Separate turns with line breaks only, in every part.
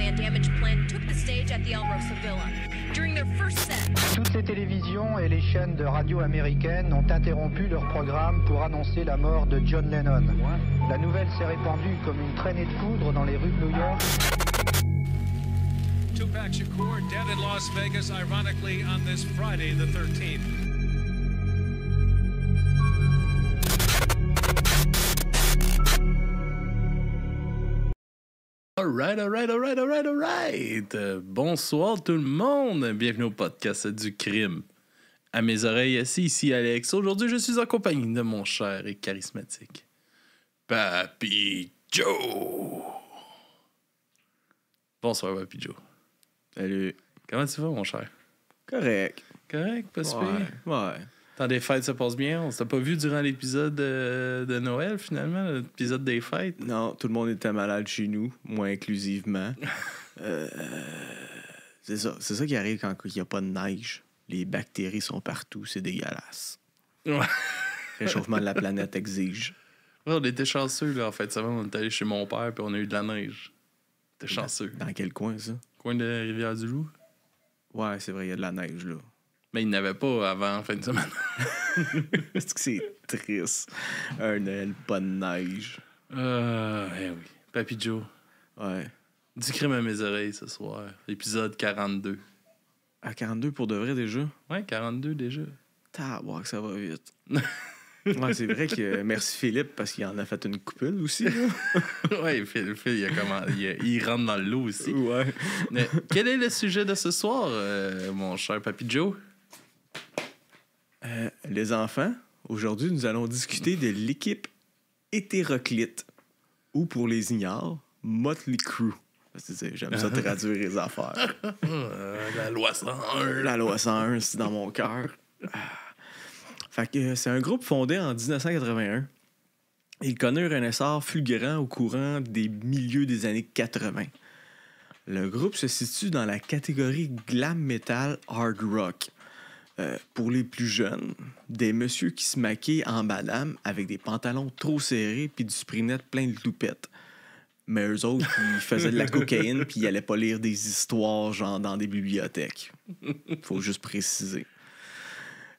One-Man Damage Plan took the stage at the Alrosa Villa. During their first set...
Toutes les télévisions et les chaînes de radio américaines ont interrompu leur programme pour annoncer la mort de John Lennon. La nouvelle s'est répandue comme une traînée de poudre dans les rues de New York.
Tupac Shakur dead in Las Vegas, ironically, on this Friday, the 13th.
Alright. Bonsoir tout le monde. Bienvenue au podcast du crime. À mes oreilles, ici Alex. Aujourd'hui, je suis en compagnie de mon cher et charismatique Papy Joe. Bonsoir, Papy Joe.
Salut.
Comment tu vas, mon cher?
Correct.
Correct, pas super.
Ouais.
Temps des fêtes, ça passe bien. On s'est pas vu durant l'épisode de Noël, finalement, l'épisode des fêtes.
Non, tout le monde était malade chez nous, moi inclusivement. C'est ça qui arrive quand il n'y a pas de neige. Les bactéries sont partout, c'est dégueulasse.
Ouais.
Réchauffement de la planète exige.
Ouais, on était chanceux, là, en fait. Ça va, on est allé chez mon père, puis on a eu de la neige. T'es chanceux.
Dans quel coin, ça?
Coin de Rivière-du-Loup.
Ouais, c'est vrai, il y a de la neige, là.
Mais il n'avait pas avant fin de semaine.
Est-ce que c'est triste? Un Noël, pas de neige.
Eh oui. Papy Joe.
Ouais.
Du crime à mes oreilles ce soir. Épisode 42.
À 42 pour de vrai, déjà?
Ouais, 42 déjà.
Tabarnak, que ça va vite. Ouais, c'est vrai que merci Philippe, parce qu'il en a fait une coupule aussi, là.
Ouais, Phil, il rentre dans le lot aussi.
Ouais.
Mais quel est le sujet de ce soir, mon cher Papy Joe?
Les enfants, aujourd'hui, nous allons discuter de l'équipe hétéroclite, ou pour les ignares, Motley Crue. J'aime ça traduire les affaires.
La loi 101.
La loi 101, c'est dans mon cœur. Fait que c'est un groupe fondé en 1981. Ils connurent un essor fulgurant au courant des milieux des années 80. Le groupe se situe dans la catégorie glam metal hard rock. Pour les plus jeunes, des messieurs qui se maquillaient en madame avec des pantalons trop serrés puis du spray-net plein de loupettes. Mais eux autres, ils faisaient de la cocaïne puis ils allaient pas lire des histoires genre dans des bibliothèques. Faut juste préciser.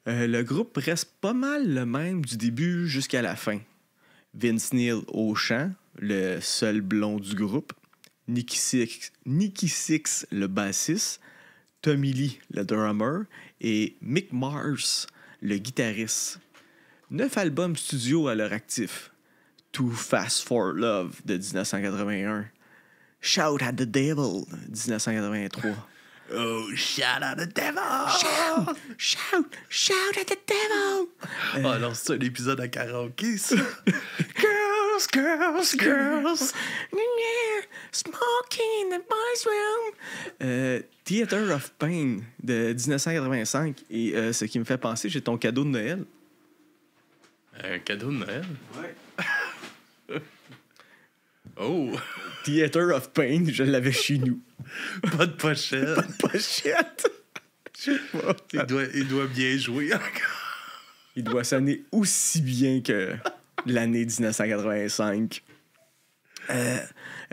Le groupe reste pas mal le même du début jusqu'à la fin. Vince Neil au chant, le seul blond du groupe. Nicky Sixx, le bassiste. Tommy Lee, le drummer, et Mick Mars, le guitariste. 9 albums studio à leur actif. Too Fast for Love de 1981. Shout at the Devil de 1983.
Oh, shout at the devil!
Shout at the devil!
Oh, alors c'est un épisode à karaoké, ça?
Girls. Smoking in the boys' room. Theater of Pain de 1985. Et ce qui me fait penser, j'ai ton cadeau de Noël.
Un cadeau de Noël?
Ouais.
Oh!
Theater of Pain, je l'avais chez nous.
Pas de pochette.
Pas de pochette. Je sais pas.
Il doit bien jouer encore.
Il doit sonner aussi bien que l'année 1985.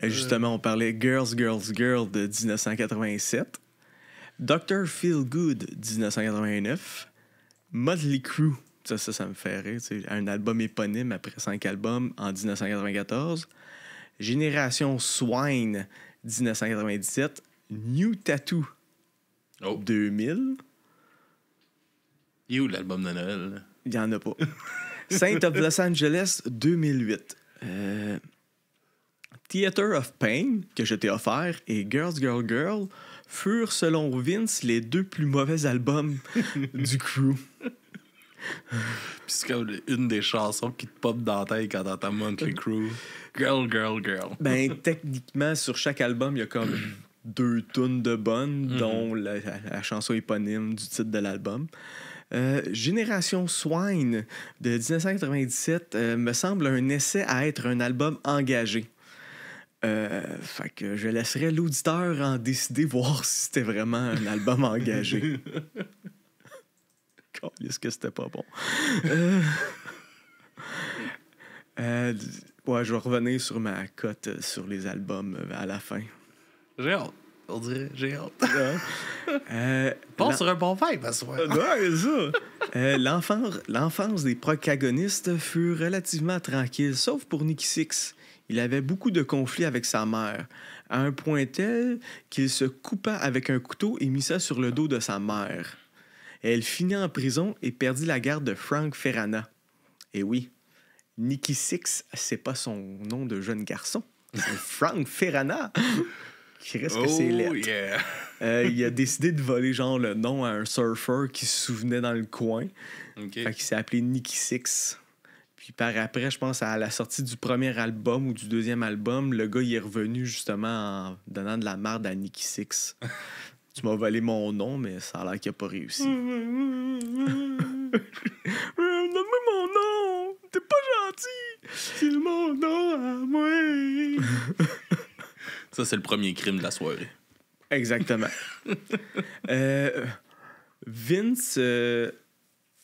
Justement, on parlait Girls de 1987. Dr. Feelgood 1989. Motley Crue, ça me fait rire. Un album éponyme après 5 albums en 1994. Génération Swine 1997. New Tattoo 2000.
Il est où l'album de Noël? Là?
Il n'y en a pas. Saint of Los Angeles 2008. Theater of Pain, que je t'ai offert, et Girls furent, selon Vince, les 2 plus mauvais albums du crew.
Puis c'est comme une des chansons qui te pop dans la tête quand t'entends Motley Crue. Girl.
Ben, techniquement, sur chaque album, il y a comme 2 tunes de bonnes, dont la chanson éponyme du titre de l'album. Génération Swine de 1997 me semble un essai à être un album engagé. Fait que je laisserai l'auditeur en décider, voir si c'était vraiment un album engagé. Est-ce que c'était pas bon? Ouais, je vais revenir sur ma cote sur les albums à la fin.
J'ai hâte. On dirait, j'ai hâte.
Pense
sur un bon vibe à soir.
Ouais, c'est ça. L'enfance des protagonistes fut relativement tranquille, sauf pour Nikki Sixx. Il avait beaucoup de conflits avec sa mère, à un point tel qu'il se coupa avec un couteau et mit ça sur le dos de sa mère. Elle finit en prison et perdit la garde de Frank Ferrana. Et oui, Nikki Sixx, c'est pas son nom de jeune garçon, c'est Frank Ferrana. Qui reste que c'est lettre.
Yeah.
Il a décidé de voler genre le nom à un surfer qui se souvenait dans le coin.
Okay.
Fait qu'il s'est appelé Nikki Sixx. Puis par après, je pense à la sortie du premier album ou du deuxième album, le gars il est revenu justement en donnant de la merde à Nikki Sixx. Tu m'as volé mon nom, mais ça a l'air qu'il a pas réussi. Donne-moi mon nom! T'es pas gentil! C'est mon nom à moi!
Ça, c'est le premier crime de la soirée.
Exactement. Vince,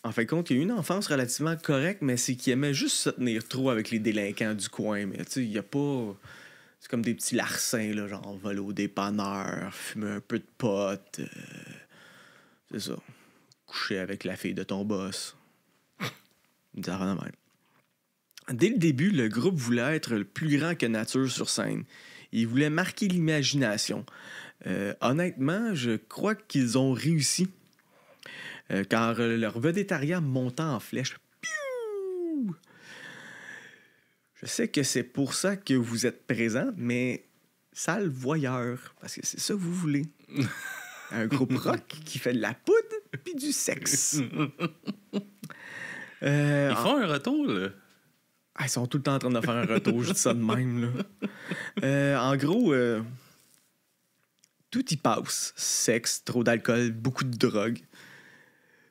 en fin de compte, il a eu une enfance relativement correcte, mais c'est qu'il aimait juste se tenir trop avec les délinquants du coin. Mais tu sais, il y a pas... C'est comme des petits larcins, là, genre voler au dépanneur, fumer un peu de pot. C'est ça. Coucher avec la fille de ton boss. Des affaires de même. Dès le début, le groupe voulait être le plus grand que nature sur scène. Ils voulaient marquer l'imagination. Honnêtement, je crois qu'ils ont réussi. Car leur vedettariat montant en flèche. Piou! Je sais que c'est pour ça que vous êtes présents, mais sale voyeur, parce que c'est ça que vous voulez. Un groupe rock qui fait de la poudre puis du sexe.
Ils font un retour, là.
Ils sont tout le temps en train de faire un retour, je dis ça de même, là. En gros, tout y passe. Sexe, trop d'alcool, beaucoup de drogue.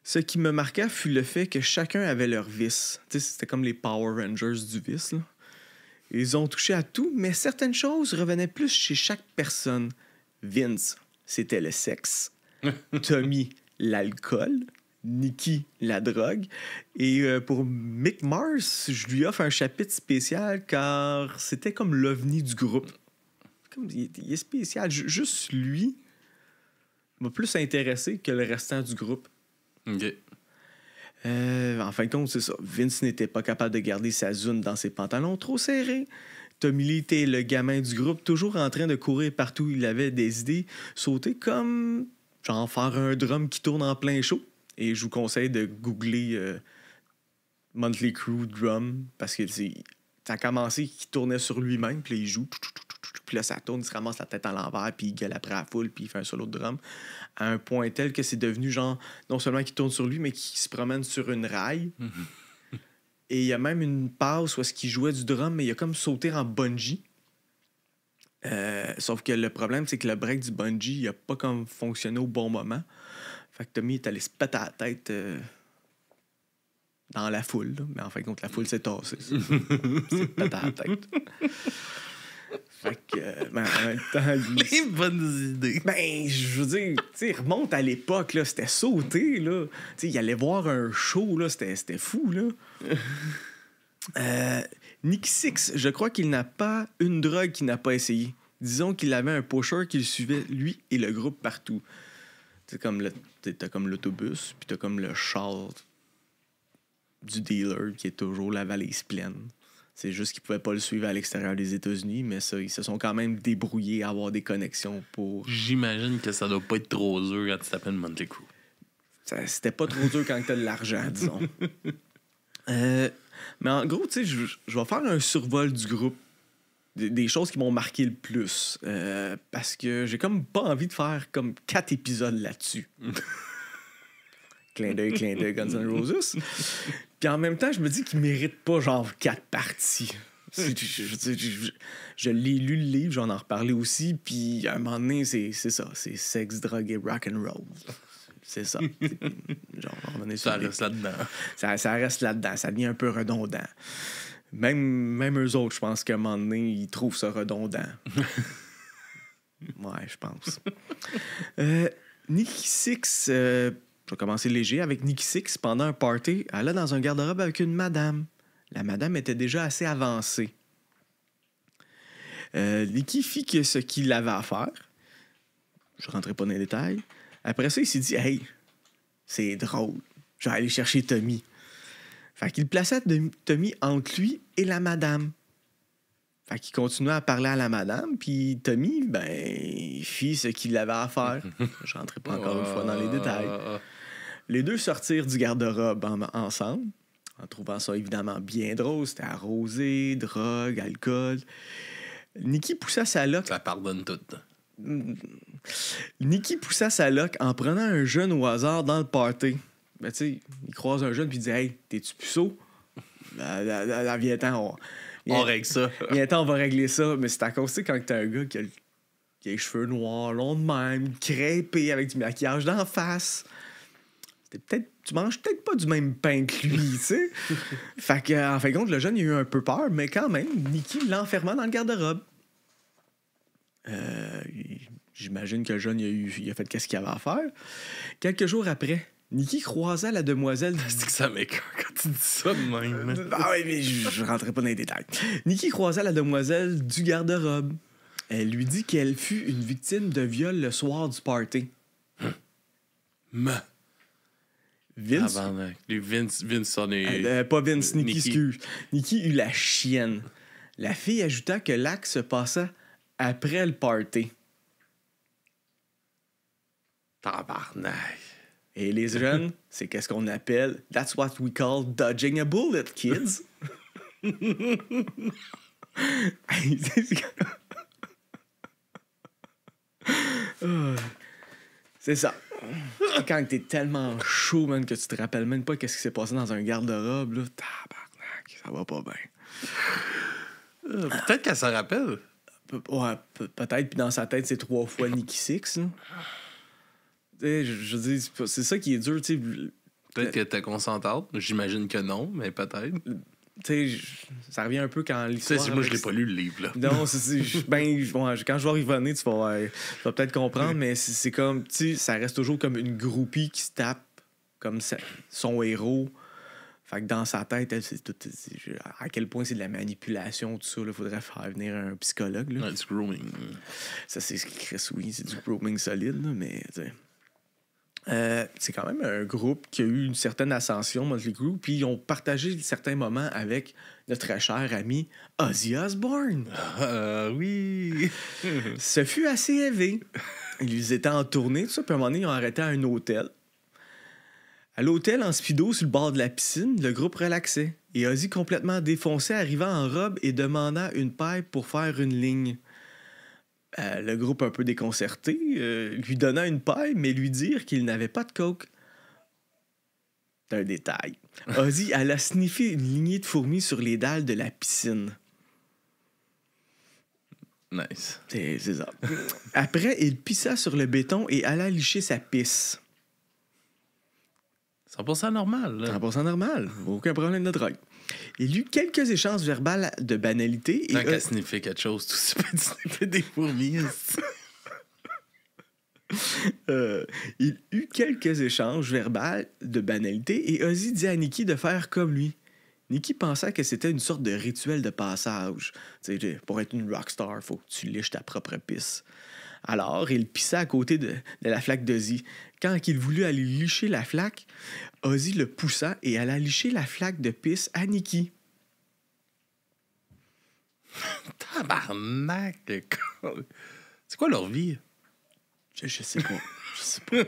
Ce qui me marqua fut le fait que chacun avait leur vice. Tu sais, c'était comme les Power Rangers du vice, là. Ils ont touché à tout, mais certaines choses revenaient plus chez chaque personne. Vince, c'était le sexe. Tommy, l'alcool. Nikki, la drogue. Et pour Mick Mars, je lui offre un chapitre spécial car c'était comme l'ovni du groupe. Il est spécial. Juste lui m'a plus intéressé que le restant du groupe.
OK.
En fin de compte, c'est ça. Vince n'était pas capable de garder sa zone dans ses pantalons trop serrés. Tommy Lee était le gamin du groupe, toujours en train de courir partout. Il avait des idées, sauter comme genre faire un drum qui tourne en plein show. Et je vous conseille de googler Motley Crue drum parce que ça a commencé qu'il tournait sur lui-même, puis là, il joue, puis là, ça tourne, il se ramasse la tête à l'envers, puis il gueule après la foule, puis il fait un solo de drum, à un point tel que c'est devenu genre, non seulement qu'il tourne sur lui, mais qu'il se promène sur une rail. Et il y a même une passe où est-ce qu'il jouait du drum, mais il a comme sauté en bungee. Sauf que le problème, c'est que le break du bungee, il a pas comme fonctionné au bon moment. Fait que Tommy est allé se péter à la tête dans la foule. Là. Mais en fin de compte, la foule s'est tassée. C'est pété à la tête. Fait que, en même temps...
Les bonnes idées.
Ben, je veux dire, tu sais, remonte à l'époque, là, c'était sauté, là. Tu sais, il allait voir un show, là, c'était fou, là. Nikki Sixx, je crois qu'il n'a pas une drogue qu'il n'a pas essayé. Disons qu'il avait un pusher qui le suivait, lui et le groupe, partout. T'as comme l'autobus, puis t'as comme le char du dealer qui est toujours la valise pleine. C'est juste qu'ils pouvaient pas le suivre à l'extérieur des États-Unis, mais ça, ils se sont quand même débrouillés à avoir des connexions pour...
J'imagine que ça doit pas être trop dur quand tu t'appelles Motley Crue.
C'était pas trop dur quand t'as de l'argent, disons. Mais en gros, tu sais, je vais faire un survol du groupe. Des choses qui m'ont marqué le plus. Parce que j'ai comme pas envie de faire comme 4 épisodes là-dessus. clin d'œil, Guns N' Roses. Puis en même temps, je me dis qu'ils méritent pas genre 4 parties. Je l'ai lu le livre, j'en ai reparlé aussi. Puis à un moment donné, c'est ça. C'est sexe, drogue et rock'n'roll. C'est ça. Genre,
ça reste là-dedans.
Ça reste là-dedans. Ça devient un peu redondant. Même eux autres, je pense qu'à un moment donné, ils trouvent ça redondant. Ouais, je pense. Nikki Sixx, je vais commencer léger avec Nikki Sixx. Pendant un party, elle allait dans un garde-robe avec une madame. La madame était déjà assez avancée. Nikki fit ce qu'il avait à faire. Je rentrais pas dans les détails. Après ça, il s'est dit, hey, c'est drôle. Je vais aller chercher Tommy. Fait qu'il plaçait Tommy entre lui et la madame. Fait qu'il continuait à parler à la madame, puis Tommy, ben, il fit ce qu'il avait à faire. Je rentrais pas encore une fois dans les détails. Les deux sortirent du garde-robe ensemble, en trouvant ça évidemment bien drôle. C'était arrosé, drogue, alcool. Nicky poussa sa loque.
Ça pardonne tout.
Nicky poussa sa loque en prenant un jeune au hasard dans le party. Ben, tu sais, il croise un jeune puis il dit, hey, t'es-tu puceau? Viens-t'en,
on règle ça.
Viens-t'en, on va régler ça. Mais c'est à cause, tu sais, quand t'as un gars qui a les cheveux noirs, longs de même, crêpés, avec du maquillage d'en face. Tu manges peut-être pas du même pain que lui, tu sais. Fait que, en fin de compte, le jeune, il a eu un peu peur, mais quand même, Nicky l'enferma dans le garde-robe. J'imagine que le jeune, il a fait qu'est-ce qu'il avait à faire. Quelques jours après, Nicky croisa la demoiselle...
C'est que ça m'écoeure quand tu dis ça de même.
Ah oui, mais je rentrerai pas dans les détails. Nicky croisa la demoiselle du garde-robe. Elle lui dit qu'elle fut une victime de viol le soir du party. Vince...
Vince en est...
pas Vince, Nicky, excuse. Nicky eut la chienne. La fille ajouta que l'acte se passa après le party.
Tabarnak.
Et les jeunes, c'est qu'est-ce qu'on appelle « That's what we call dodging a bullet, kids ». C'est ça. Quand t'es tellement chaud, man, que tu te rappelles même pas qu'est-ce qui s'est passé dans un garde-robe, là, tabarnak, ça va pas bien.
Peut-être qu'elle s'en rappelle.
Ouais, peut-être, puis dans sa tête, c'est 3 fois Nicky Six, là. Je dis, c'est ça qui est dur, tu sais.
Peut-être que t'es consentante. J'imagine que non, mais peut-être.
Tu sais, ça revient un peu quand l'histoire...
Moi, je l'ai pas lu, le livre, là.
Non, quand je vais revenir, tu vas peut-être comprendre, mais c'est comme, tu sais, ça reste toujours comme une groupie qui se tape comme son héros. Fait que dans sa tête, elle, c'est tout... à quel point c'est de la manipulation, tout ça, il faudrait faire venir un psychologue, là.
Ouais, du grooming.
Ça, c'est Chris, oui, c'est du grooming solide, là, mais... c'est quand même un groupe qui a eu une certaine ascension, Motley Crue, puis ils ont partagé certains moments avec notre cher ami Ozzy Osbourne.
Oui!
Ce fut assez élevé. Ils étaient en tournée, tout ça, puis à un moment donné, ils ont arrêté à un hôtel. À l'hôtel, en speedo, sur le bord de la piscine, le groupe relaxait. Et Ozzy, complètement défoncé, arriva en robe et demanda une pipe pour faire une ligne. Le groupe un peu déconcerté lui donna une paille, mais lui dire qu'il n'avait pas de coke. C'est un détail. Ozzy alla sniffer une lignée de fourmis sur les dalles de la piscine.
Nice.
C'est ça. Après, il pissa sur le béton et alla licher sa pisse.
100% normal, là.
100% normal. Aucun problème de drogue. Il eut quelques échanges verbaux de banalité.
Tant qu'à sniffer quelque chose, tout ça peut sniffer des fourmis.
Il eut quelques échanges verbaux de banalité et Ozzy dit à Nicky de faire comme lui. Nicky pensait que c'était une sorte de rituel de passage. T'sais, pour être une rockstar, faut que tu liches ta propre pisse. Alors, il pissa à côté de la flaque d'Ozzy. Quand il voulut aller licher la flaque, Ozzy le poussa et alla licher la flaque de pisse à Nicky.
Tabarnak! C'est quoi leur vie?
Je sais pas. Je sais pas.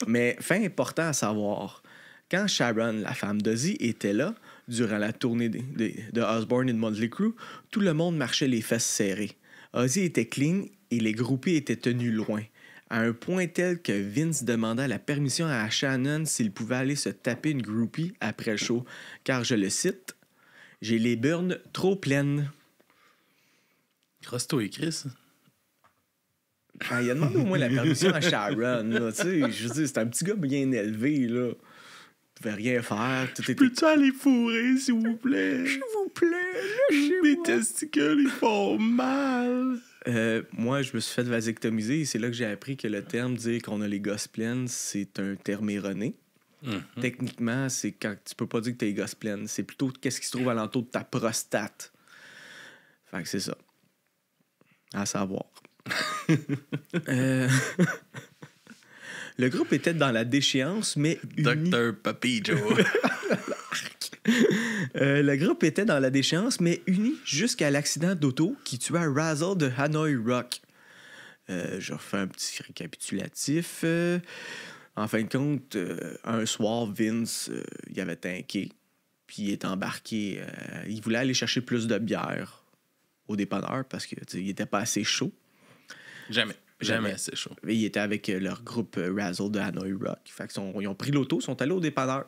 Mais fait important à savoir, quand Sharon, la femme d'Ozzy, était là, durant la tournée de Osbourne et de Motley Crue, tout le monde marchait les fesses serrées. Ozzy était clean et les groupies étaient tenus loin, à un point tel que Vince demanda la permission à Shannon s'il pouvait aller se taper une groupie après le show, car, je le cite, « J'ai les burnes trop pleines. »
Crosse-toi et Chris.
Ben, il a demandé au moins la permission à Sharon. Là, je veux dire, c'est un petit gars bien élevé. Là. Il pouvait rien faire. Tout était...
Peux-tu aller fourrer, s'il vous plaît?
S'il vous plaît, lâchez-moi.
Mes testicules, ils font mal.
Moi, je me suis fait vasectomiser et c'est là que j'ai appris que le terme dire qu'on a les gosses pleines, c'est un terme erroné. Mm-hmm. Techniquement, c'est quand tu peux pas dire que t'as les gosses pleines. C'est plutôt qu'est-ce qui se trouve alentour de ta prostate. Fait que c'est ça. À savoir. Le groupe était dans la déchéance, mais uni.
Dr. Papi Joe.
Le groupe était dans la déchéance, mais uni jusqu'à l'accident d'auto qui tua Razzle de Hanoi Rock. Je refais un petit récapitulatif. En fin de compte, un soir, Vince, il avait tanké, puis il est embarqué. Il voulait aller chercher plus de bière au dépanneur parce qu'il n'était pas assez chaud.
Jamais assez chaud.
Et il était avec leur groupe Razzle de Hanoi Rock. Fait qu'ils ont pris l'auto, ils sont allés au dépanneur.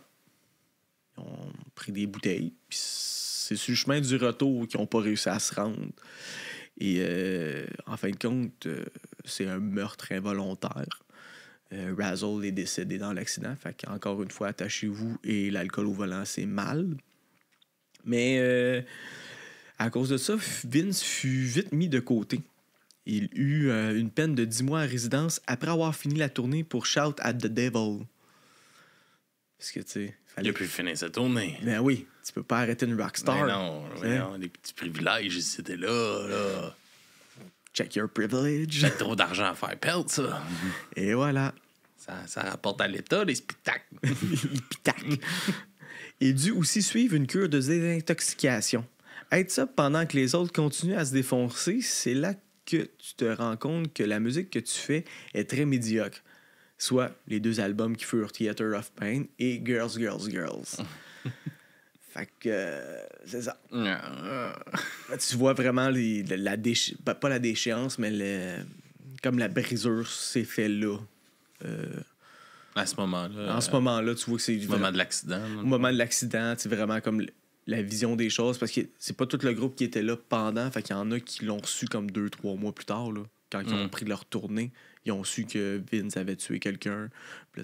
Ils ont pris des bouteilles, puis c'est sur le chemin du retour qu'ils n'ont pas réussi à se rendre. Et en fin de compte, c'est un meurtre involontaire. Razzle est décédé dans l'accident. Fait qu'encore une fois, attachez-vous et l'alcool au volant, c'est mal. Mais à cause de ça, Vince fut vite mis de côté. Il eut une peine de 10 mois à résidence après avoir fini la tournée pour Shout at the Devil. Parce que, tu sais...
Il a pu finir sa tournée.
Ben oui, tu peux pas arrêter une rockstar.
Mais non, les petits privilèges, c'était là.
Check your privilege.
J'ai trop d'argent à faire perdre, ça.
Et voilà.
Ça rapporte à l'État les spectacles.
Les pitacles. Il dut aussi suivre une cure de désintoxication. Être ça pendant que les autres continuent à se défoncer, c'est là que tu te rends compte que la musique que tu fais est très médiocre. Soit les 2 albums qui furent Theater of Pain et Girls, Girls, Girls. Fait que c'est ça. Tu vois vraiment pas la déchéance, mais comme la brisure s'est fait là.
À ce moment-là.
En ce moment-là, tu vois que c'est...
Au moment de l'accident.
Au moment de l'accident, c'est vraiment comme la vision des choses. Parce que c'est pas tout le groupe qui était là pendant. Fait qu'il y en a qui l'ont reçu comme 2-3 mois plus tard, là, quand ils ont pris leur tournée. Ils ont su que Vince avait tué quelqu'un, ou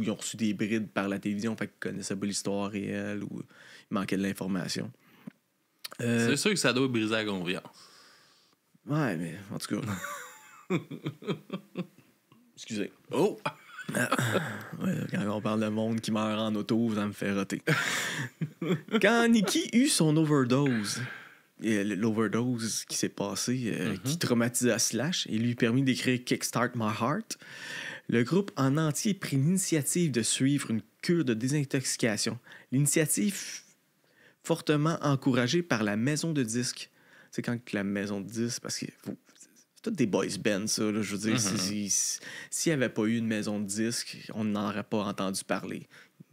ils ont reçu des brides par la télévision, fait qu'ils connaissaient pas l'histoire réelle, ou il manquait de l'information.
C'est sûr que ça doit briser la confiance.
Ouais, mais en tout cas... Excusez.
Oh!
Ouais, quand on parle de monde qui meurt en auto, ça me fait roter. Quand Nicky eut son overdose... l'overdose qui s'est passé, qui traumatisa Slash et lui permit d'écrire Kickstart My Heart, le groupe en entier prit l'initiative de suivre une cure de désintoxication. L'initiative fortement encouragée par la maison de disques. C'est quand la maison de disques, parce que c'est tout des boys bands, ça, là, je veux dire, s'il n'y avait pas eu une maison de disques, on n'en aurait pas entendu parler.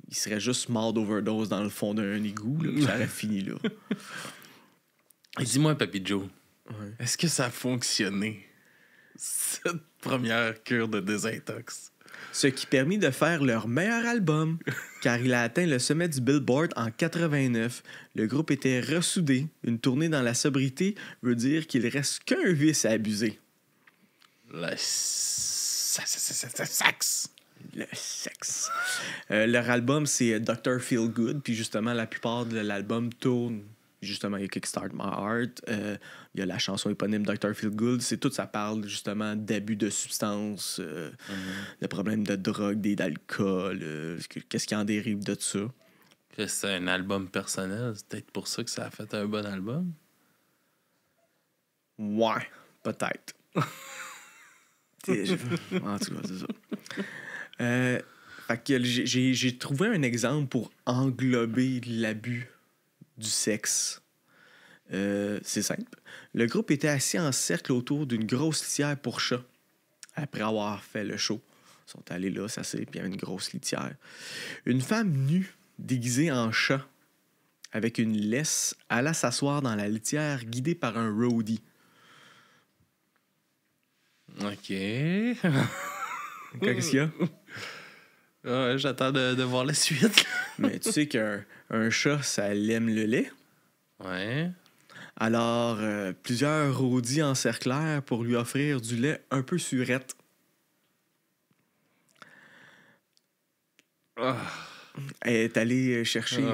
Il serait juste mort d'overdose dans le fond d'un égout, là, puis ça aurait fini là.
Dis-moi, Papi Joe, est-ce que ça a fonctionné, cette première cure de désintox?
Ce qui permit de faire leur meilleur album, car il a atteint le sommet du Billboard en 89. Le groupe était ressoudé. Une tournée dans la sobriété veut dire qu'il reste qu'un vice à abuser.
Le sexe.
Le sexe. Leur album, c'est Dr. Feel Good, puis justement, la plupart de l'album tourne. Justement, il y a Kickstart My Heart, il y a la chanson éponyme Dr. Feel Good. C'est tout, ça parle justement d'abus de substances, de problèmes de drogue, d'alcool, qu'est-ce qui en dérive de ça.
C'est un album personnel, c'est peut-être pour ça que ça a fait un bon album?
Ouais, peut-être. En tout cas, c'est ça. Fait que j'ai trouvé un exemple pour englober l'abus du sexe. C'est simple. Le groupe était assis en cercle autour d'une grosse litière pour chats. Après avoir fait le show, ils sont allés là, s'asseoir, puis il y avait une grosse litière. Une femme nue, déguisée en chat, avec une laisse, alla s'asseoir dans la litière, guidée par un roadie.
OK.
Qu'est-ce qu'il y a?
Ouais, j'attends de voir la suite.
Mais tu sais qu'un chat, ça aime le lait.
Ouais.
Alors, plusieurs roadies encerclèrent pour lui offrir du lait un peu surette. Elle est allée chercher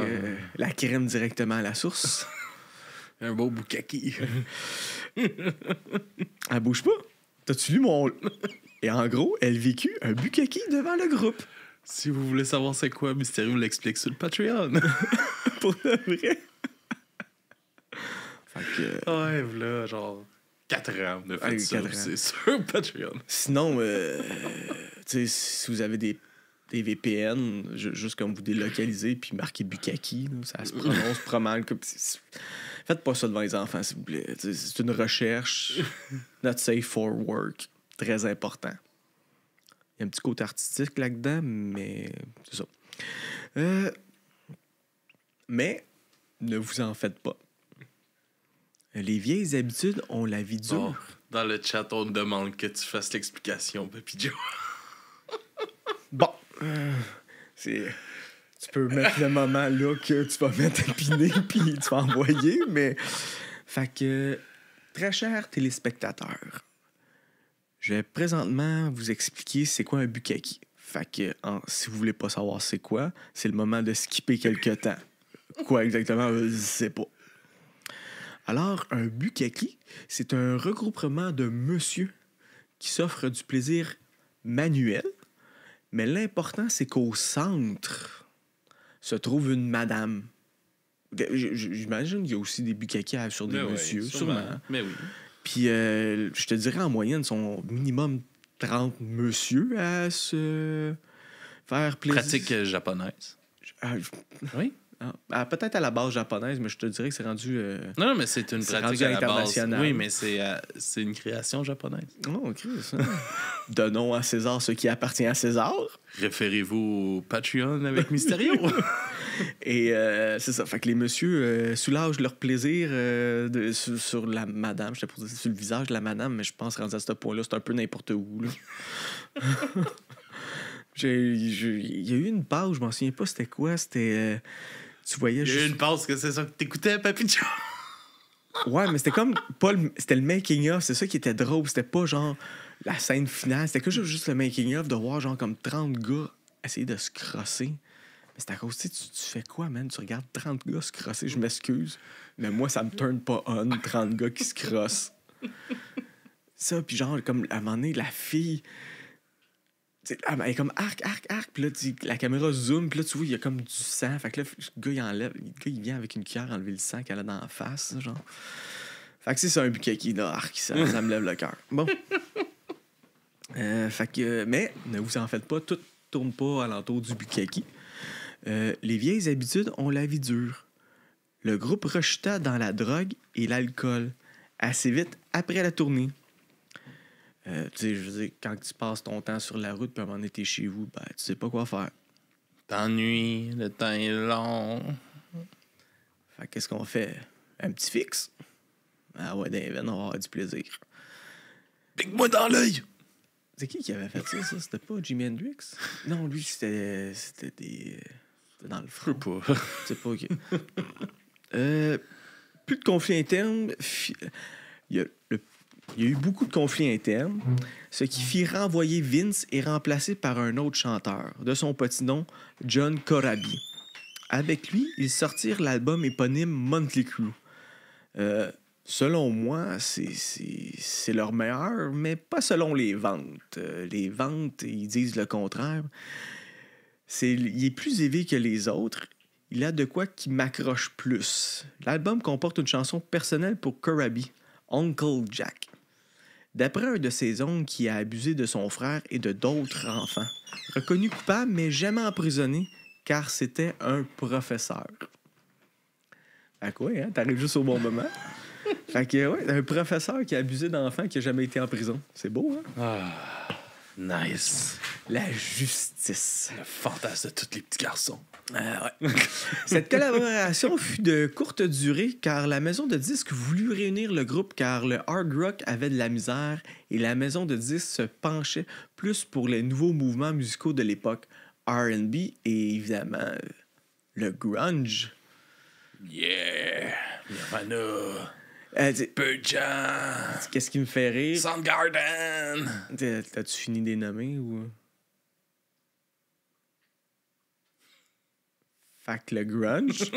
la crème directement à la source.
Un beau boukaki.
Elle bouge pas. T'as-tu lu mon... Et en gros, elle vécut un bukkake devant le groupe.
Si vous voulez savoir c'est quoi, Mystérieux l'explique sur le Patreon.
Pour de vrai. Fait que...
Ouais, voilà, genre 4 ans, on a fait
Allez,
ça,
4 ans.
c'est sur Patreon.
Sinon, tu sais, si vous avez des VPN, juste comme vous délocalisez puis marquez Bukaki, là, ça se prononce pas mal. Faites pas ça devant les enfants, s'il vous plaît. Tu sais, c'est une recherche. Not safe for work. Très important. Il y a un petit côté artistique là-dedans, mais c'est ça. Mais ne vous en faites pas. Les vieilles habitudes ont la vie dure.
Oh, dans le chat, on te demande que tu fasses l'explication, Papy Joe.
Bon. Tu peux mettre le moment là que tu vas mettre à piner puis tu vas envoyer, mais... Fait que, très chers téléspectateurs, je vais présentement vous expliquer c'est quoi un Bukaki. Fait que, si vous voulez pas savoir c'est quoi, c'est le moment de skipper quelques temps. Quoi exactement, je sais pas. Alors, un Bukaki, c'est un regroupement de monsieur qui s'offre du plaisir manuel, mais l'important, c'est qu'au centre se trouve une madame. J'imagine qu'il y a aussi des Bukaki sur des messieurs, sûrement.
Mais oui.
Puis, je te dirais, en moyenne, ils sont minimum 30 messieurs à se faire plaisir.
Pratique japonaise. Oui.
Peut-être à la base japonaise, mais je te dirais que c'est rendu...
Non, mais c'est une pratique
rendu
à la base.
international.
Oui, mais c'est une création japonaise.
Oh, Chris. Donnons à César ce qui appartient à César.
Référez-vous au Patreon avec Mysterio.
Et c'est ça. Fait que les messieurs soulagent leur plaisir sur la madame. J'étais pour dire sur le visage de la madame, mais je pense rendu à ce point-là, c'est un peu n'importe où. Là. Il y a eu une page, je m'en souviens pas c'était quoi. C'était... tu voyais
Il y a eu une pause que c'est ça que t'écoutais, Papy Joe.
Ouais, mais c'était comme pas c'était le making-of, c'est ça qui était drôle. C'était pas genre la scène finale, c'était que juste le making-of de voir genre comme 30 gars essayer de se crosser. Mais c'est à cause, tu fais quoi, man? Tu regardes 30 gars se crosser, je m'excuse, mais moi, ça me turn pas on, 30 gars qui se crossent. Ça, puis genre, comme à un moment donné, la fille... elle est comme arc, puis là, la caméra zoom, puis là, tu vois, il y a comme du sang. Fait que là, le gars, il vient avec une cuillère enlever le sang qu'elle a dans la face, genre. Fait que c'est un Bukaki, là, arc, ça me lève le cœur. Bon. Fait que, mais ne vous en faites pas, tout tourne pas alentour du Bukaki. Les vieilles habitudes ont la vie dure. Le groupe rechuta dans la drogue et l'alcool assez vite après la tournée. Tu sais, je veux dire, quand tu passes ton temps sur la route puis à un moment donné, t'es chez vous, ben, tu sais pas quoi faire.
T'ennuies, le temps est long.
Fait qu'est-ce qu'on fait? Un petit fixe? Ah ouais, David, on va avoir du plaisir.
Pique-moi dans l'œil!
C'est qui avait fait ça? C'était pas Jimi Hendrix? Non, lui, c'était dans le front.
Pas.
C'est pas OK. Plus de conflits internes. Il y a eu beaucoup de conflits internes, ce qui fit renvoyer Vince et remplacer par un autre chanteur, de son petit nom, John Corabi. Avec lui, ils sortirent l'album éponyme Motley Crue. Selon moi, c'est leur meilleur, mais pas selon les ventes. Les ventes, ils disent le contraire. Il est plus élevé que les autres. Il a de quoi qui m'accroche plus. L'album comporte une chanson personnelle pour Corabi, Uncle Jack. D'après un de ses oncles qui a abusé de son frère et de d'autres enfants. Reconnu coupable, mais jamais emprisonné, car c'était un professeur. Fait quoi, hein? T'arrives juste au bon moment. Fait que, ouais, un professeur qui a abusé d'enfants qui a jamais été en prison. C'est beau, hein?
Ah, nice.
La justice.
Le fantasme de tous les petits garçons.
Ouais. Cette collaboration fut de courte durée car la maison de disques voulut réunir le groupe car le hard rock avait de la misère et la maison de disques se penchait plus pour les nouveaux mouvements musicaux de l'époque, R&B et évidemment le grunge.
Yeah! Nirvana! Pearl Jam!
Qu'est-ce qui me fait rire?
Soundgarden!
T'as-tu fini des nommés ou... Fait que le grunge.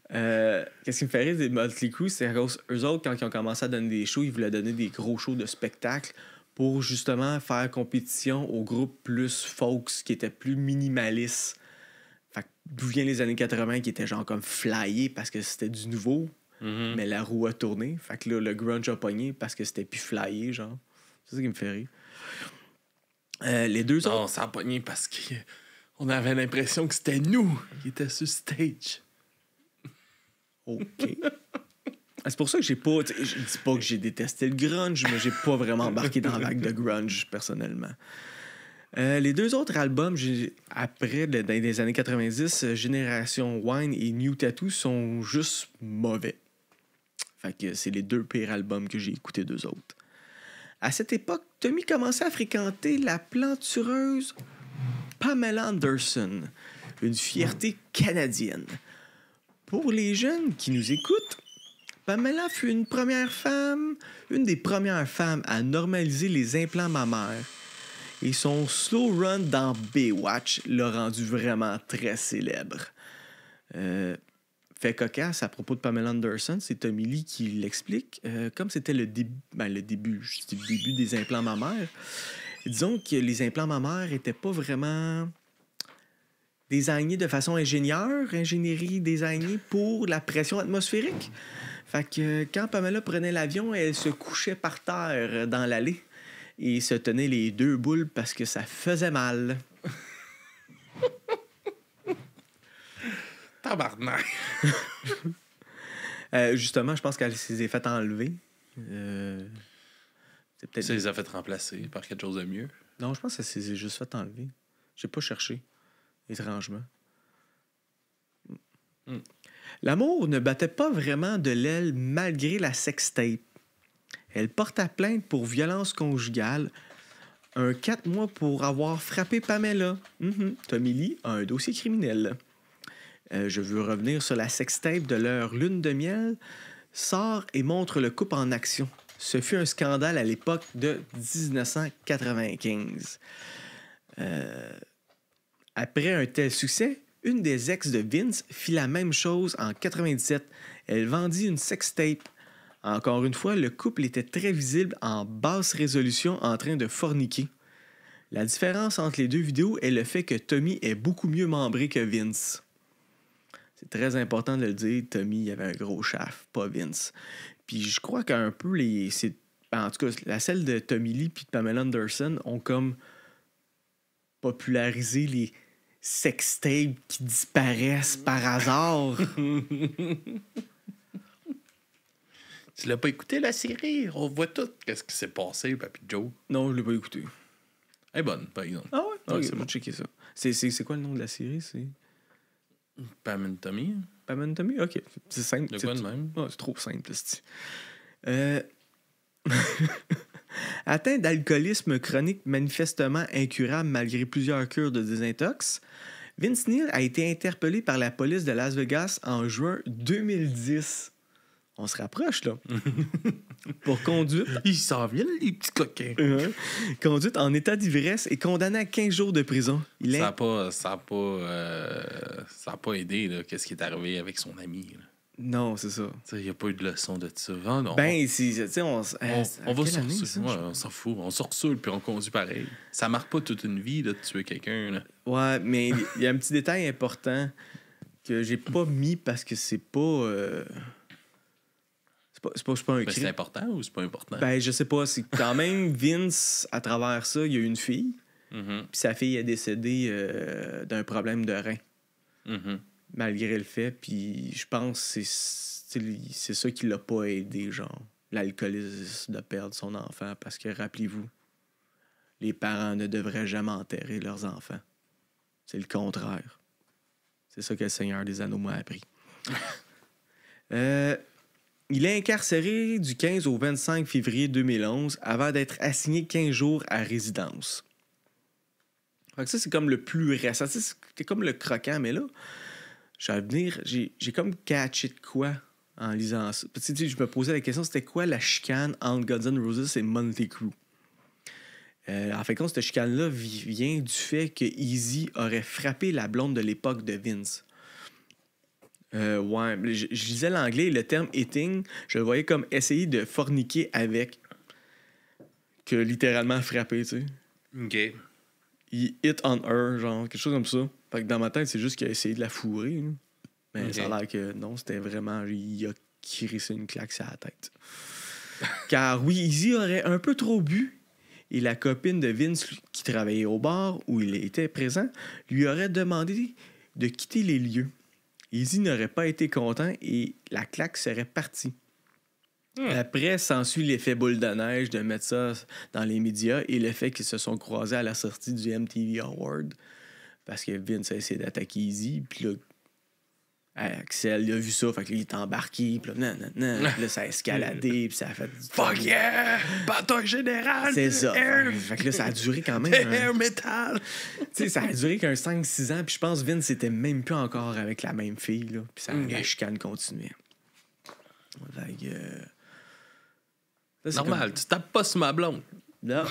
Qu'est-ce qui me fait rire des Motley Crue, c'est eux autres, quand ils ont commencé à donner des shows, ils voulaient donner des gros shows de spectacle pour justement faire compétition aux groupes plus folks qui étaient plus minimalistes. Fait que d'où vient les années 80 qui étaient genre comme flyés parce que c'était du nouveau. mais la roue a tourné. Fait que là, le grunge a pogné parce que c'était plus flyé, genre. C'est ça qui me fait rire. Les deux autres...
Non, ça a pogné parce qu'on avait l'impression que c'était nous qui étaient sur stage.
OK. C'est pour ça que j'ai pas... Je dis pas que j'ai détesté le grunge, mais j'ai pas vraiment embarqué dans la vague de grunge, personnellement. Les deux autres albums, après, dans les années 90, Génération Wine et New Tattoo sont juste mauvais. Fait que c'est les deux pires albums que j'ai écoutés d'eux autres. À cette époque, Tommy commençait à fréquenter la plantureuse Pamela Anderson, une fierté canadienne. Pour les jeunes qui nous écoutent, Pamela fut une des premières femmes à normaliser les implants mammaires. Et son slow run dans Baywatch l'a rendu vraiment très célèbre. Fait cocasse à propos de Pamela Anderson, c'est Tommy Lee qui l'explique. Comme c'était le début des implants mammaires, disons que les implants mammaires n'étaient pas vraiment désignés de façon ingénierie désignée pour la pression atmosphérique. Fait que quand Pamela prenait l'avion, elle se couchait par terre dans l'allée et se tenait les deux boules parce que ça faisait mal.
Tabarnak!
Justement, je pense qu'elle s'est fait enlever. C'est peut-être...
Ça les a fait remplacer par quelque chose de mieux.
Non, je pense que ça s'est juste fait enlever. J'ai pas cherché, étrangement. L'amour ne battait pas vraiment de l'aile malgré la sextape. Elle porta plainte pour violence conjugale, 4 mois pour avoir frappé Pamela. Tommy Lee a un dossier criminel. Je veux revenir sur la sextape de leur lune de miel. Sort et montre le couple en action. Ce fut un scandale à l'époque de 1995. Après un tel succès, une des ex de Vince fit la même chose en 97. Elle vendit une sextape. Encore une fois, le couple était très visible en basse résolution en train de forniquer. La différence entre les deux vidéos est le fait que Tommy est beaucoup mieux membré que Vince. C'est très important de le dire, Tommy avait un gros shaft, pas Vince. Puis je crois qu'un peu en tout cas, la celle de Tommy Lee puis de Pamela Anderson ont comme popularisé les sextapes qui disparaissent par hasard.
Tu l'as pas écouté, la série? On voit tout. Qu'est-ce qui s'est passé, Papy Joe?
Non, je l'ai pas écouté.
Elle est bonne, par exemple.
Ah ouais?
Ouais,
Ok,
c'est
je vais
bon.
checker ça. C'est quoi le nom de la série? C'est
Pam and Tommy?
Pamela Tommy? Ok, c'est simple.
De quoi de même?
Ouais, c'est trop simple, c'est. Atteint d'alcoolisme chronique manifestement incurable malgré plusieurs cures de désintox, Vince Neil a été interpellé par la police de Las Vegas en juin 2010. On se rapproche, là. Pour conduite.
Ils s'en viennent, les petits coquins.
Conduite en état d'ivresse et condamné à 15 jours de prison.
Ça a pas aidé, là, qu'est-ce qui est arrivé avec son ami. Là.
Non, c'est ça.
Il n'y a pas eu de leçon de ça. Ah, non.
Ben, tu sais, on
va sortir. Ouais, on s'en fout. On sort ça, puis on conduit pareil. Ça marque pas toute une vie là, de tuer quelqu'un. Là.
Ouais, mais il y a un petit détail important que j'ai pas mis parce que c'est pas... C'est pas un
Ben,
crime.
c'est important ou c'est pas important?
Ben, je sais pas. C'est quand même Vince, à travers ça, il y a eu une fille.
Mm-hmm.
Puis sa fille est décédée d'un problème de rein.
Mm-hmm.
Malgré le fait. Puis je pense que c'est ça qui l'a pas aidé, genre. L'alcoolisme de perdre son enfant. Parce que, rappelez-vous, les parents ne devraient jamais enterrer leurs enfants. C'est le contraire. C'est ça que le Seigneur des Anneaux m'a appris. Il est incarcéré du 15 au 25 février 2011 avant d'être assigné 15 jours à résidence. Fait que ça, c'est comme le plus récent. C'est comme le croquant, mais là, j'ai comme catché de quoi en lisant ça. Tu sais, je me posais la question, c'était quoi la chicane entre Guns N' Roses et Motley Crue? En fait, cette chicane-là vient du fait que Eazy aurait frappé la blonde de l'époque de Vince. Ouais, je lisais l'anglais et le terme hitting, je le voyais comme essayer de forniquer avec que littéralement frapper, tu sais.
OK.
Il hit on her, genre, quelque chose comme ça. Fait que dans ma tête, c'est juste qu'il a essayé de la fourrer. Là. Mais
OK.
ça a l'air que non, c'était vraiment... Il a crissé une claque sur la tête. Car oui, Easy aurait un peu trop bu et la copine de Vince, qui travaillait au bar où il était présent, lui aurait demandé de quitter les lieux. Easy n'aurait pas été content et la claque serait partie. Après, s'ensuit l'effet boule de neige de mettre ça dans les médias et le fait qu'ils se sont croisés à la sortie du MTV Award parce que Vince a essayé d'attaquer Easy. Puis là, Axel, il a vu ça, fait que là, il est embarqué. Puis là, puis là, ça a escaladé. Puis ça a fait
Fuck yeah! Bataille générale!
C'est ça.
Air,
Fait que là, ça a duré quand même.
air metal!
Tu sais, ça a duré qu'un 5-6 ans. Puis je pense que Vince était même plus encore avec la même fille. Là, puis la chicane continuait. Fait que. Ça,
Normal, tu tapes pas sur ma blonde.
Non.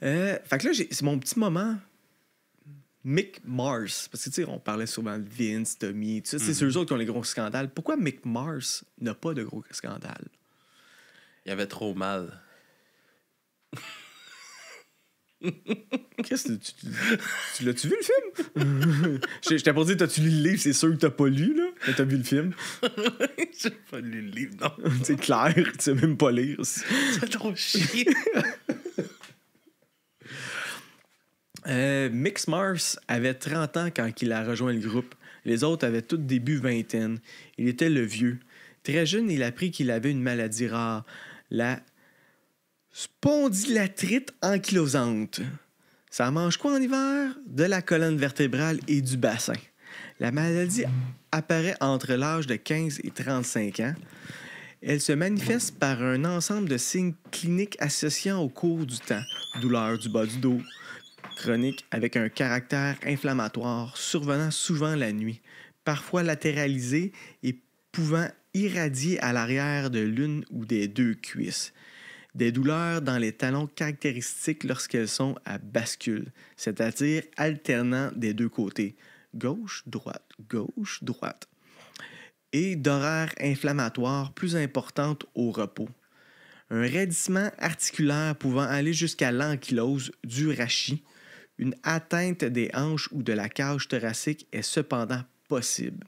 Fait que là, c'est mon petit moment. Mick Mars. Parce que, tu sais, on parlait souvent de Vince, Tommy, tout ça. C'est eux autres qui ont les gros scandales. Pourquoi Mick Mars n'a pas de gros scandales?
Il avait trop mal.
Qu'est-ce que tu l'as-tu vu le film? Je t'ai pas dit, t'as-tu lu le livre? C'est sûr que t'as pas lu, là. Mais t'as vu le film?
J'ai pas lu le livre, non.
C'est clair, tu sais même pas lire.
C'est trop chier.
Mick Mars avait 30 ans quand il a rejoint le groupe. Les autres avaient tous début vingtaine. Il était le vieux. Très jeune, il apprit qu'il avait une maladie rare, la spondylarthrite ankylosante. Ça mange quoi en hiver? De la colonne vertébrale et du bassin. La maladie apparaît entre l'âge de 15 et 35 ans. Elle se manifeste par un ensemble de signes cliniques associés au cours du temps. Douleur du bas du dos, chronique avec un caractère inflammatoire, survenant souvent la nuit, parfois latéralisé et pouvant irradier à l'arrière de l'une ou des deux cuisses. Des douleurs dans les talons caractéristiques lorsqu'elles sont à bascule, c'est-à-dire alternant des deux côtés, gauche-droite, gauche-droite, et d'horaires inflammatoires plus importantes au repos. Un raidissement articulaire pouvant aller jusqu'à l'ankylose du rachis, une atteinte des hanches ou de la cage thoracique est cependant possible.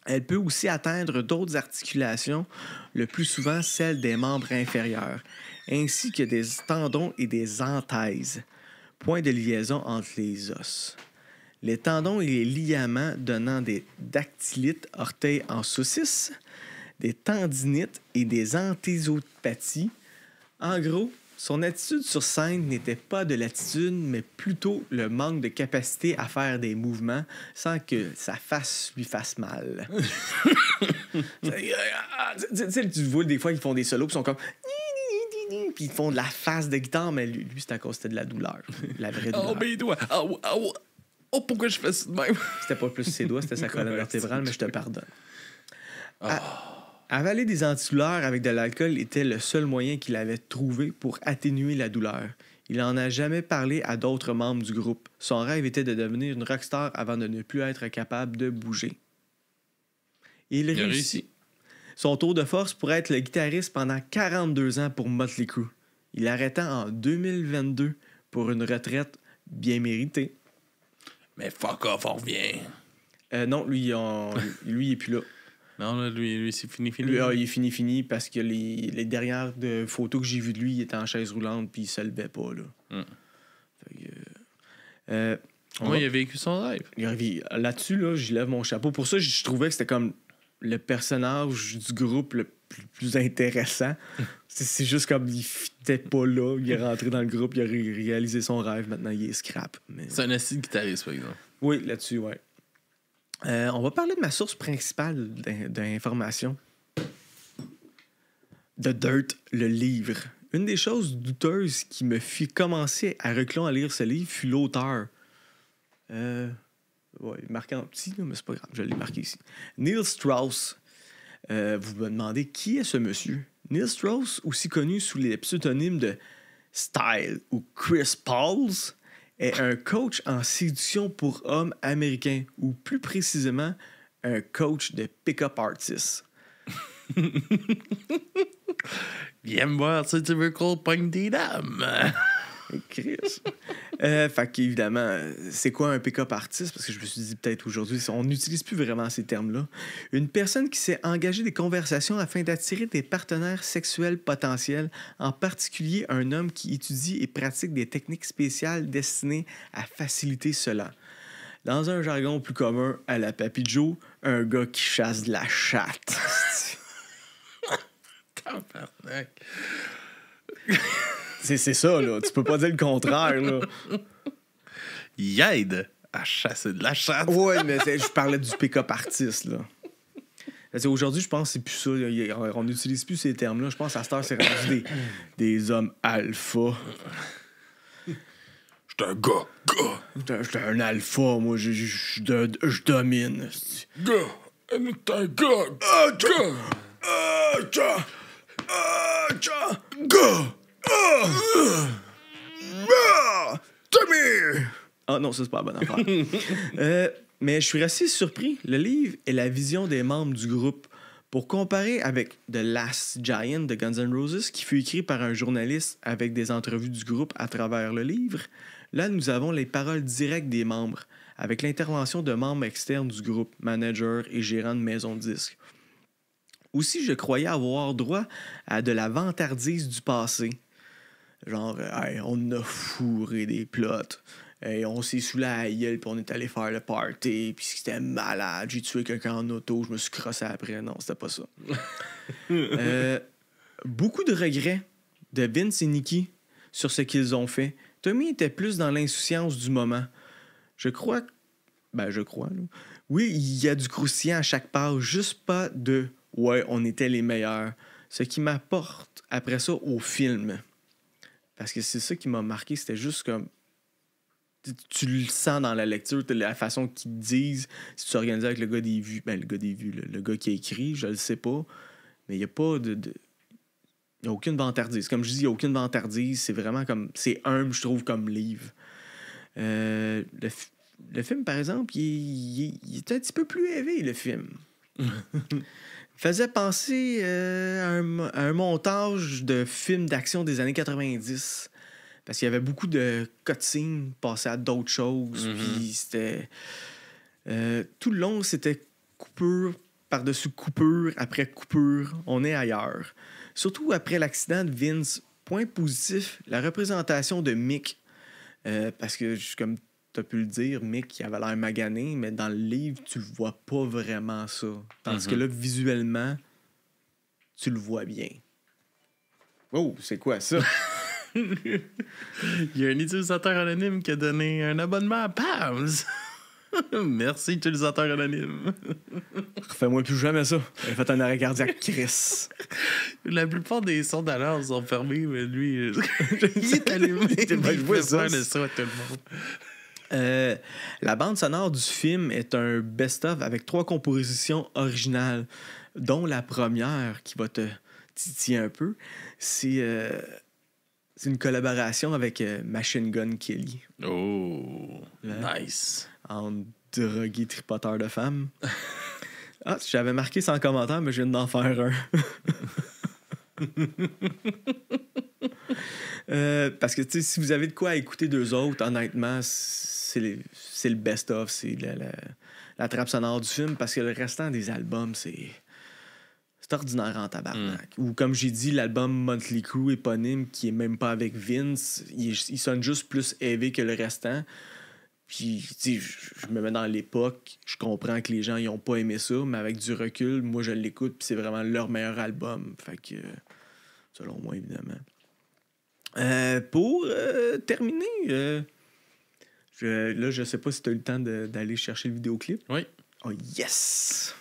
Elle peut aussi atteindre d'autres articulations, le plus souvent celles des membres inférieurs, ainsi que des tendons et des anthèses, point de liaison entre les os. Les tendons et les ligaments donnant des dactylites, orteils en saucisse, des tendinites et des anthésopathies. En gros, son attitude sur scène n'était pas de l'attitude, mais plutôt le manque de capacité à faire des mouvements sans que sa face lui fasse mal. Tu sais, tu vois des fois qu'ils font des solos, puis ils sont comme... Puis ils font de la face de guitare, mais lui c'est à cause c'était de la douleur. La vraie douleur.
Oh, mes doigts! Oh, pourquoi je fais ça de même?
C'était pas plus ses doigts, c'était sa colonne vertébrale, mais je te pardonne. Avaler des antidouleurs avec de l'alcool était le seul moyen qu'il avait trouvé pour atténuer la douleur. Il n'en a jamais parlé à d'autres membres du groupe. Son rêve était de devenir une rockstar avant de ne plus être capable de bouger. Il réussit. Son tour de force pourrait être le guitariste pendant 42 ans pour Motley Crue. Il arrêta en 2022 pour une retraite bien méritée.
Mais fuck off, on revient.
Non, lui, il est plus là.
Non, là, lui c'est fini.
Lui, il est fini parce que les dernières photos que j'ai vues de lui, il était en chaise roulante puis il se levait pas, là. Fait que,
il a vécu son rêve.
Là-dessus, là, je lève mon chapeau. Pour ça, je trouvais que c'était comme le personnage du groupe le plus intéressant. C'est juste comme il fitait pas là. Il est rentré dans le groupe, il a réalisé son rêve. Maintenant, il est scrap. Mais...
C'est un assis guitariste, par exemple.
Oui, là-dessus, ouais. On va parler de ma source principale d'information. The Dirt, le livre. Une des choses douteuses qui me fit commencer à reculons à lire ce livre fut l'auteur. Ouais, marqué en petit, là, mais c'est pas grave, je l'ai marqué ici. Neil Strauss. Vous me demandez qui est ce monsieur? Neil Strauss, aussi connu sous les pseudonymes de Style ou Chris Pauls, est un coach en séduction pour hommes américains, ou plus précisément, un coach de pick-up artist.
Viens me voir si tu veux qu'on pogne des dames.
Chris. Fait qu'évidemment, c'est quoi un pick-up artiste? Parce que je me suis dit peut-être aujourd'hui, on n'utilise plus vraiment ces termes-là. Une personne qui s'est engagée des conversations afin d'attirer des partenaires sexuels potentiels, en particulier un homme qui étudie et pratique des techniques spéciales destinées à faciliter cela. Dans un jargon plus commun à la Papy Joe, un gars qui chasse de la chatte.
Tabarnak.
C'est ça, là. Tu peux pas dire le contraire, là.
Il aide à chasser de la chatte.
Ouais, mais je parlais du pick-up artiste, là. Aujourd'hui, je pense que c'est plus ça. On n'utilise plus ces termes-là. Je pense qu'à cette heure, c'est rendu des hommes alpha.
J'étais un gars.
J'étais un alpha, moi. Je domine.
Gars. T'es un gars.
Ah non, ça c'est pas la bonne affaire. Mais je suis assez surpris. Le livre est la vision des membres du groupe. Pour comparer avec The Last Giant de Guns N' Roses, qui fut écrit par un journaliste avec des entrevues du groupe à travers le livre, là nous avons les paroles directes des membres, avec l'intervention de membres externes du groupe, managers et gérants de maisons de disques. Aussi, je croyais avoir droit à de la vantardise du passé. Genre, hey, on a fourré des plots. Hey, on s'est saoulé à la gueule, puis on est allé faire le party, puis c'était malade. J'ai tué quelqu'un en auto, je me suis crossé après. Non, c'était pas ça. Beaucoup de regrets de Vince et Nicky sur ce qu'ils ont fait. Tommy était plus dans l'insouciance du moment. Je crois. Là. Oui, il y a du croustillant à chaque page, juste pas de « ouais, on était les meilleurs ». Ce qui m'apporte après ça au film. Parce que c'est ça qui m'a marqué, c'était juste comme... Tu le sens dans la lecture, la façon qu'ils disent. Si tu organises avec le gars des vues, le gars qui a écrit, je le sais pas, mais il n'y a pas de... Il n'y a aucune vantardise. Comme je dis, il n'y a aucune vantardise. C'est vraiment comme... C'est humble, je trouve, comme livre. Le film, par exemple, il est un petit peu plus élevé, le film. Il faisait penser à un montage de films d'action des années 90. Parce qu'il y avait beaucoup de cutscenes passées à d'autres choses. Puis c'était... tout le long, c'était coupure par-dessus coupure après coupure. On est ailleurs. Surtout après l'accident de Vince. Point positif, la représentation de Mick. Parce que, comme tu as pu le dire, Mick, il avait l'air magané, mais dans le livre, tu le vois pas vraiment ça. Tandis que là, visuellement, tu le vois bien. Oh, c'est quoi ça?
Il y a un utilisateur anonyme qui a donné un abonnement à Pams. Merci, utilisateur anonyme.
Refais-moi plus jamais ça. Il a fait un arrêt cardiaque, Chris.
La plupart des sons d'alarme sont fermés, mais lui, il est allumé.
Il fait
faire le son à tout le monde.
La bande sonore du film est un best-of avec 3 compositions originales, dont la première qui va te titiller un peu. C'est une collaboration avec Machine Gun Kelly.
Oh, nice.
En drogué tripoteur de femmes. Ah, j'avais marqué sans commentaire, mais je viens d'en faire un. Parce que, tu sais, si vous avez de quoi écouter d'eux autres, honnêtement, c'est le best-of, c'est la trappe sonore du film, parce que le restant des albums, c'est ordinaire en tabarnak. Ou comme j'ai dit, l'album Motley Crue éponyme, qui est même pas avec Vince, il sonne juste plus heavy que le restant. Puis, tu sais, je me mets dans l'époque, je comprends que les gens ils ont pas aimé ça, mais avec du recul, moi je l'écoute, puis c'est vraiment leur meilleur album. Fait que, selon moi, évidemment. Pour terminer, je sais pas si tu as eu le temps d'aller chercher le vidéoclip.
Oui.
Oh yes!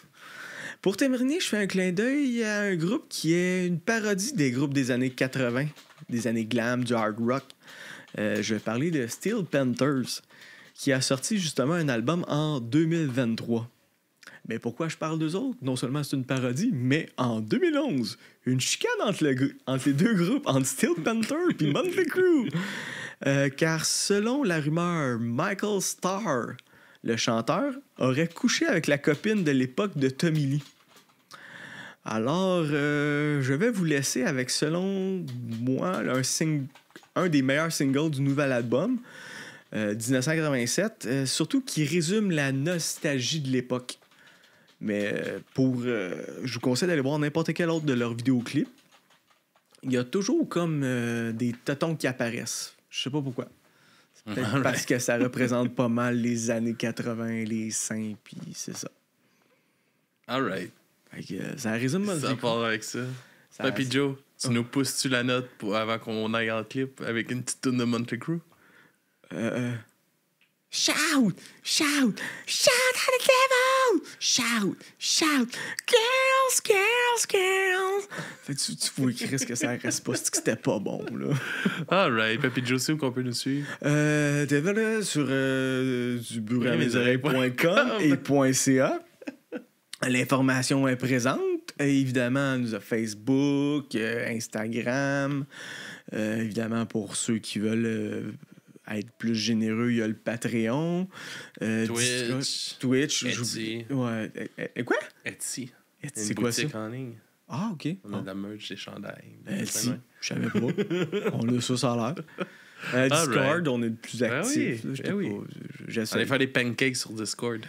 Pour terminer, je fais un clin d'œil à un groupe qui est une parodie des groupes des années 80, des années glam, du hard rock. Je vais parler de Steel Panthers, qui a sorti justement un album en 2023. Mais pourquoi je parle d'eux autres? Non seulement c'est une parodie, mais en 2011, une chicane entre les deux groupes, entre Steel Panther et Motley Crue. Car selon la rumeur, Michael Starr, le chanteur, aurait couché avec la copine de l'époque de Tommy Lee. Alors, je vais vous laisser avec, selon moi, un des meilleurs singles du nouvel album, 1987, surtout qui résume la nostalgie de l'époque. Mais je vous conseille d'aller voir n'importe quel autre de leurs vidéoclips. Il y a toujours comme des totons qui apparaissent. Je sais pas pourquoi. C'est peut-être parce que ça représente pas mal les années 80, les seins, puis c'est ça.
Alright.
Ça résume mon
Ça part avec ça. Papy Joe, tu nous pousses-tu la note avant qu'on aille en clip avec une petite toune de Motley Crue?
Shout! Shout! Shout at the devil! Shout! Shout! Girls, girls, girls! Fait tu vois, Chris, que ça reste pas, c'est que c'était pas bon, là.
Alright. Papy Joe, c'est où qu'on peut nous suivre?
Devant sur dubureauamesoreilles.com et .ca. L'information est présente. Évidemment, nous a Facebook, Instagram. Évidemment, pour ceux qui veulent être plus généreux, il y a le Patreon. Twitch.
Etsy.
Ouais. Quoi?
Etsy.
C'est quoi ça?
En ligne.
Ah, OK.
On a de la merch, des chandails.
Etsy. Je savais pas. On a ça a l'air. Discord, on est le plus actif.
Allez faire des pancakes sur Discord.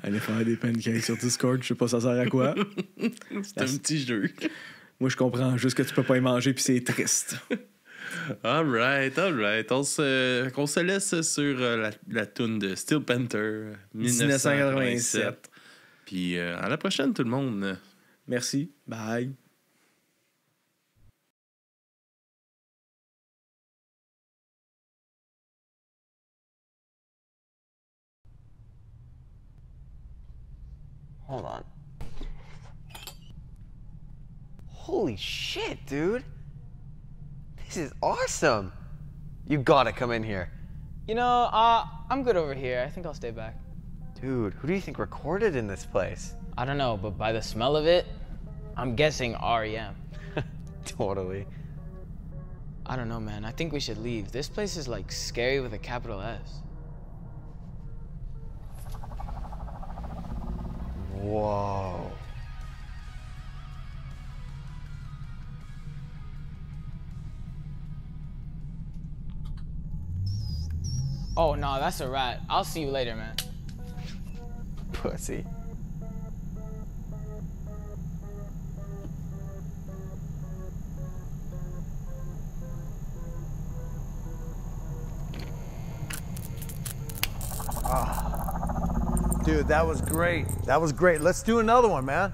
Aller faire des pancakes sur Discord, je sais pas ça sert à quoi.
C'est un petit jeu.
Moi, je comprends juste que tu peux pas y manger puis c'est triste.
Alright. On se laisse sur la toune de Steel Panther 1987. Puis à la prochaine, tout le monde.
Merci. Bye.
Hold on. Holy shit, dude. This is awesome. You gotta come in here.
You know, I'm good over here. I think I'll stay back.
Dude, who do you think recorded in this place?
I don't know, but by the smell of it, I'm guessing REM.
Totally.
I don't know, man. I think we should leave. This place is like scary with a capital S.
Whoa.
Oh, no, that's a rat. I'll see you later, man.
Pussy.
Dude, that was great. That was great. Let's do another one, man.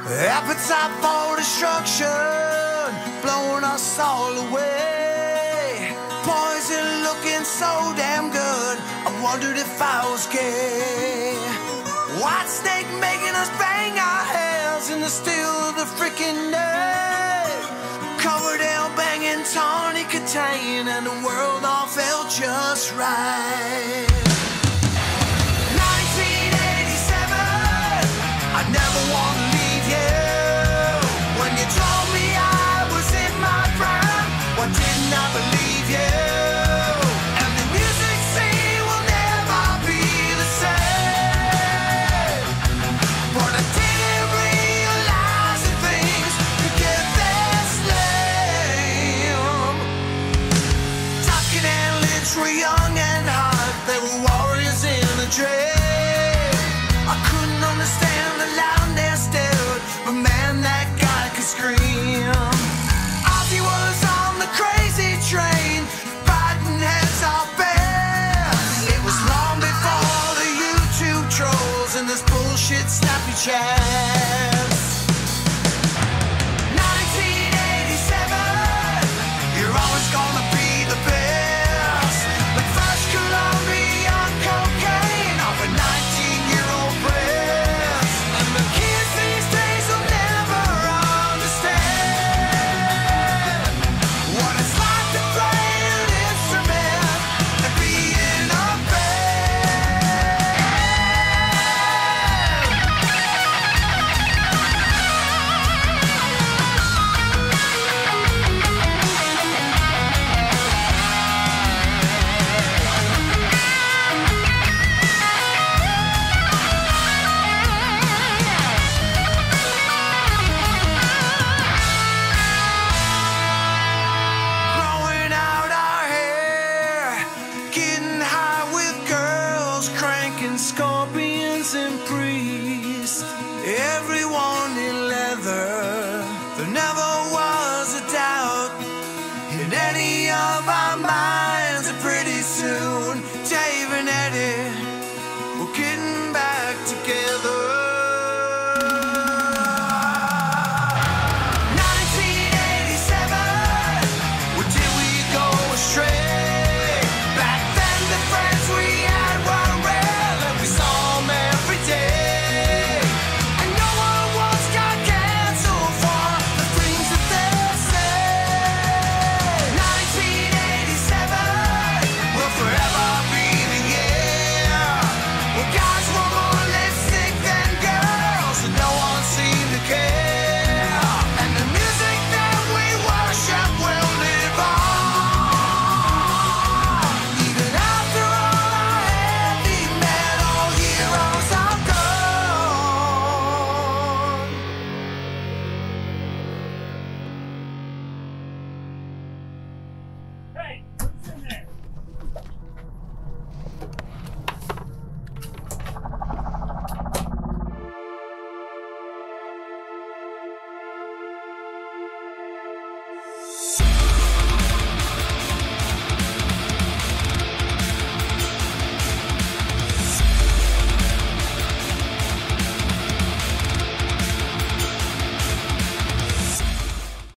Appetite for destruction, blowing us all away. Poison looking so damn good, I wondered if I was gay. White snake making us bang our heads in the still of the freaking night. Covered in banging tawny Catane, and the world all felt just right. 1987, I never want to leave you. When you told me I was in my prime, why didn't I believe you? And the music scene will never be the same. But I didn't realize that things could get this lame. Tucking and Lynch were young and hot, they were warriors in a dream. I couldn't understand the loudness, dude, but man, that guy could scream. Ozzy was on the crazy train, biting heads off bands. It was long before the YouTube trolls and this bullshit snappy chats. 1987, you're always gonna be the best. But first Colombian cocaine off a 19-year-old breast. And the kids these days will never understand what it's like to play an instrument and be in a band. Every